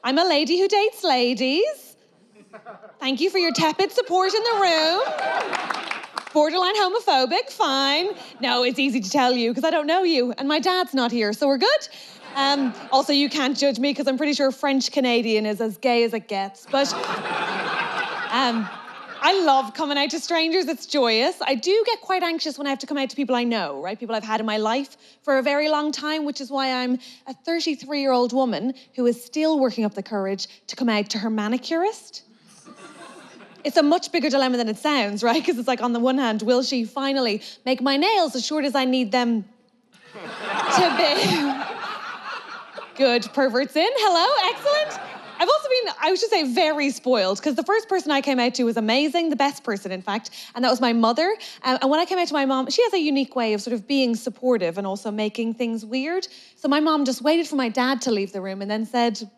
I'm a lady who dates ladies. Thank you for your tepid support in the room. Borderline homophobic, fine. No, it's easy to tell you because I don't know you and my dad's not here, so we're good. Also, you can't judge me because I'm pretty sure French Canadian is as gay as it gets. But I love coming out to strangers, it's joyous. I do get quite anxious when I have to come out to people I know, right? People I've had in my life for a very long time, which is why I'm a 33-year-old woman who is still working up the courage to come out to her manicurist. It's a much bigger dilemma than it sounds, right? Because it's like, on the one hand, will she finally make my nails as short as I need them to be? Good, perverts in. Hello, excellent. I've also been, I should say, very spoiled, because the first person I came out to was amazing, the best person, in fact, and that was my mother. And when I came out to my mom, she has a unique way of sort of being supportive and also making things weird. So my mom just waited for my dad to leave the room and then said,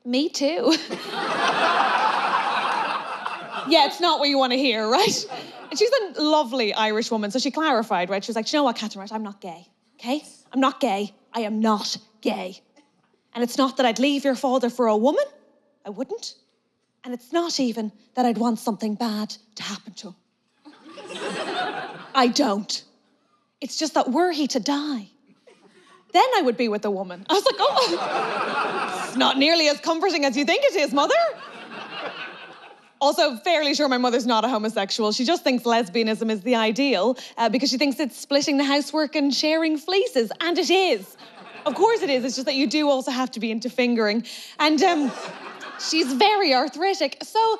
me too. Yeah, it's not what you want to hear, right? And she's a lovely Irish woman, so she clarified, right? She was like, you know what, Catherine, right? I'm not gay, okay? I'm not gay. I am not gay. And it's not that I'd leave your father for a woman. I wouldn't. And it's not even that I'd want something bad to happen to him. I don't. It's just that were he to die, then I would be with a woman. I was like, oh, it's not nearly as comforting as you think it is, mother. Also, fairly sure my mother's not a homosexual. She just thinks lesbianism is the ideal because she thinks it's splitting the housework and sharing fleeces, and it is. Of course it is, it's just that you do also have to be into fingering. And she's very arthritic, so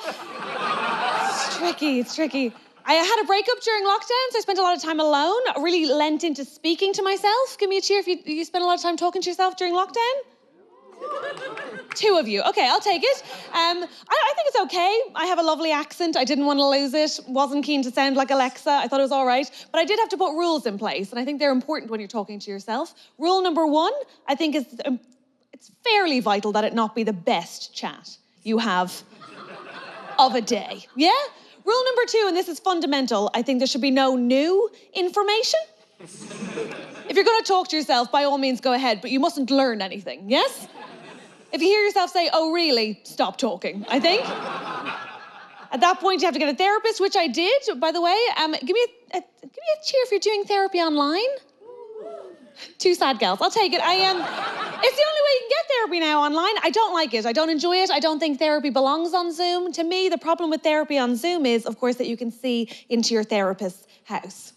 it's tricky. I had a breakup during lockdown, so I spent a lot of time alone. I really lent into speaking to myself. Give me a cheer if you spend a lot of time talking to yourself during lockdown. 2 of you. Okay, I'll take it. I think it's okay. I have a lovely accent. I didn't want to lose it. Wasn't keen to sound like Alexa. I thought it was all right. But I did have to put rules in place, and I think they're important when you're talking to yourself. Rule number 1, I think it's fairly vital that it not be the best chat you have of a day. Yeah? Rule number 2, and this is fundamental, I think there should be no new information. If you're going to talk to yourself, by all means, go ahead, but you mustn't learn anything, yes? If you hear yourself say, oh, really, stop talking, I think. At that point, you have to get a therapist, which I did, by the way. Give me a cheer if you're doing therapy online. 2 sad gals, I'll take it. It's the only way you can get therapy now online. I don't like it, I don't enjoy it. I don't think therapy belongs on Zoom. To me, the problem with therapy on Zoom is, of course, that you can see into your therapist's house.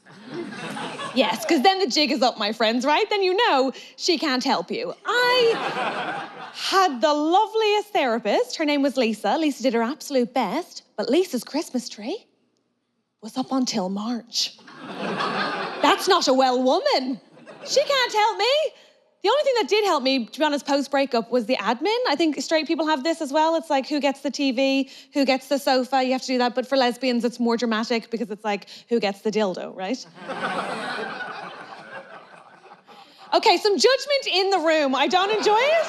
Yes, because then the jig is up, my friends, right? Then you know she can't help you. I had the loveliest therapist. Her name was Lisa. Lisa did her absolute best, but Lisa's Christmas tree was up until March. That's not a well woman. She can't help me. The only thing that did help me, to be honest, post-breakup was the admin. I think straight people have this as well. It's like, who gets the TV, who gets the sofa, you have to do that. But for lesbians, it's more dramatic because it's like, who gets the dildo, right? Okay, some judgment in the room. I don't enjoy it.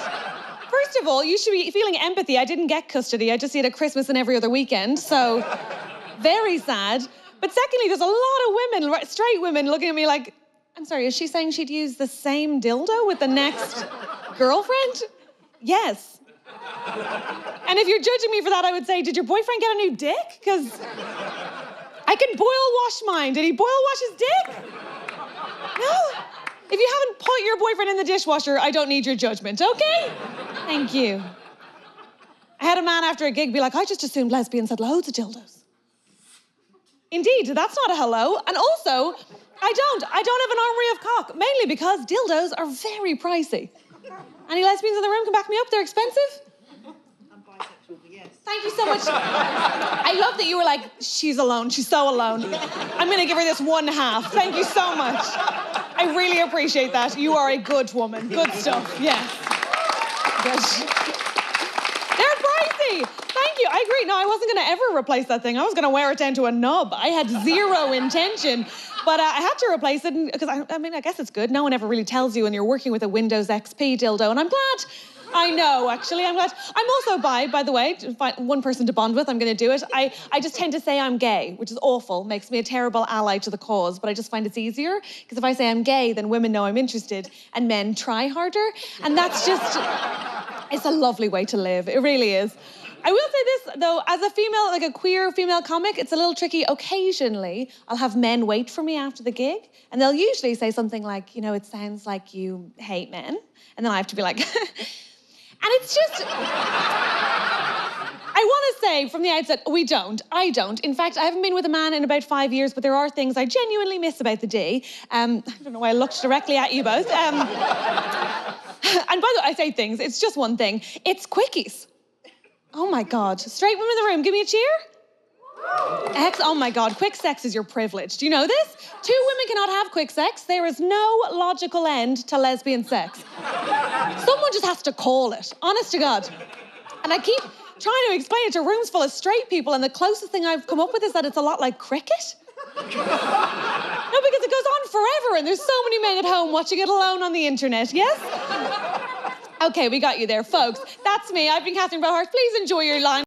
First of all, you should be feeling empathy. I didn't get custody. I just see it at Christmas and every other weekend, so very sad. But secondly, there's a lot of women, straight women, looking at me like, I'm sorry, is she saying she'd use the same dildo with the next girlfriend? Yes. And if you're judging me for that, I would say, did your boyfriend get a new dick? Because I can boil wash mine. Did he boil wash his dick? No? If you haven't put your boyfriend in the dishwasher, I don't need your judgment, okay? Thank you. I had a man after a gig be like, I just assumed lesbians had loads of dildos. Indeed, that's not a hello. And also, I don't have an armory of cock, mainly because dildos are very pricey. Any lesbians in the room can back me up? They're expensive? I'm bisexual, but yes. Thank you so much. I love that you were like, she's alone, she's so alone. I'm gonna give her this 1/2. Thank you so much. I really appreciate that. You are a good woman. Good stuff, yes. Good. They're pricey. Thank you, I agree. No, I wasn't gonna ever replace that thing. I was gonna wear it down to a nub. I had zero intention. But I had to replace it because, I mean, I guess it's good. No one ever really tells you when you're working with a Windows XP dildo, and I'm glad. I know, actually, I'm glad. I'm also by the way, to find one person to bond with, I'm gonna do it. I just tend to say I'm gay, which is awful, makes me a terrible ally to the cause, but I just find it's easier, because if I say I'm gay, then women know I'm interested, and men try harder, and that's just, It's a lovely way to live. It really is. I will say this, though, as a female, like a queer female comic, it's a little tricky. Occasionally, I'll have men wait for me after the gig, and they'll usually say something like, you know, it sounds like you hate men. And then I have to be like, and it's just... I want to say from the outset, we don't. I don't. In fact, I haven't been with a man in about 5 years, but there are things I genuinely miss about the day. I don't know why I looked directly at you both. And by the way, I say things, it's just one thing. It's quickies. Oh my God. Straight women in the room, give me a cheer. Oh my God, quick sex is your privilege. Do you know this? 2 women cannot have quick sex. There is no logical end to lesbian sex. Someone just has to call it, honest to God. And I keep trying to explain it to rooms full of straight people, and the closest thing I've come up with is that it's a lot like cricket. No, because it goes on forever, and there's so many men at home watching it alone on the internet, yes? Okay, we got you there, folks. That's me. I've been Catherine Bohart. Please enjoy your line.